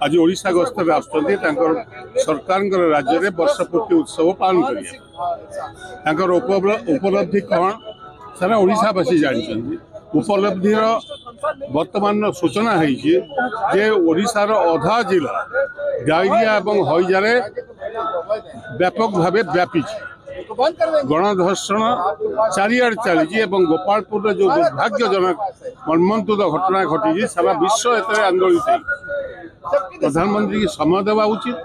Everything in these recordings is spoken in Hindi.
आज ओडिशा गस्तर आसुच्चंती सरकार राज्य में वर्षपूर्ति उत्सव पालन कर उपलब्धि कौन सारा ओडिशावासी जानते उपलब्धि वर्तमान सूचना है ओडिशार अधा जिला डायरिया और हईजा व्यापक भाव व्यापी गणधर्षण चारिआड चली गोपालपुर जो दुर्भाग्यजनक मर्मन्तुद घटना घटी सारा विश्व एत आंदोलित है। प्रधानमंत्री की समय देवा उचित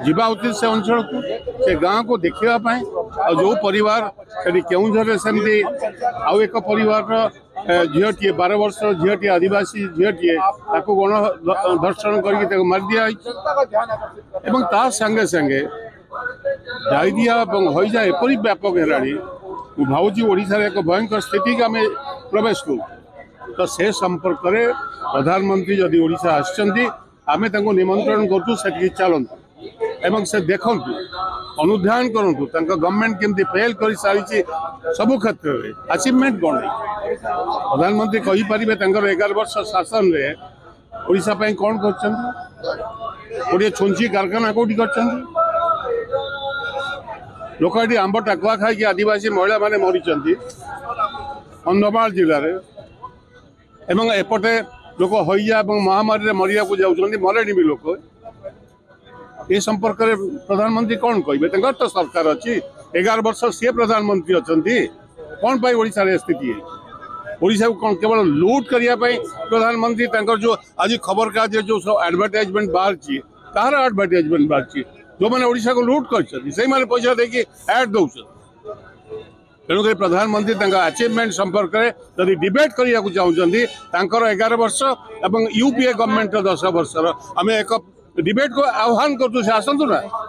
जीवा उचित से अंचल को से गाँव को देखापी और जो परिवार केउझर सेमती आउ एक परिवार झीटे 12 वर्ष झीटे आदिवासी झीटे गणधर्षण कर मार दिया ता संगे संगे डायरिया और हईजा एपरी व्यापक है भावुँ ओडिशार एक भयंकर स्थिति की आम प्रवेश करूँ तो से संपर्क में प्रधानमंत्री जदि ओडिशा आसचंती आमे तांको निमंत्रण करतु से चलतु से देखु अनुध्यान करूँ गवर्नमेंट केमती फेल कर सारी सबु क्षेत्र में अचिवमेंट कौन है प्रधानमंत्री कहीपर 11 वर्ष शासन में ओडिशा कौन कर छुंची कारखाना कौटी कर लोक ये आंब टाकुआ खाई आदिवासी महिला माने मरी कंधमाल जिले में एपटे लोक हईजा महामारी मरिया जाऊँ मरे भी लोक ये संपर्क में प्रधानमंत्री कौन कहे तो सरकार अच्छी 11 वर्ष सी प्रधानमंत्री अच्छा कौन पाई ओडिशा स्थिति है ओडिशा को कौन केवल लुट करने प्रधानमंत्री जो आज खबर कागज जो सब एडवर्टाइजमेंट बाहर कहार एडवर्टाइजमेंट बाहर जो मैंने ओडिशा को लुट कर पैसा देकी एड दौर तेणुक प्रधानमंत्री अचिवमेंट संपर्क में जब डिबेट करने को चाहते 11 वर्ष और यूपीए गवर्नमेंट 10 वर्ष आम एक डिबेट को आह्वान करूँ से आसतु ना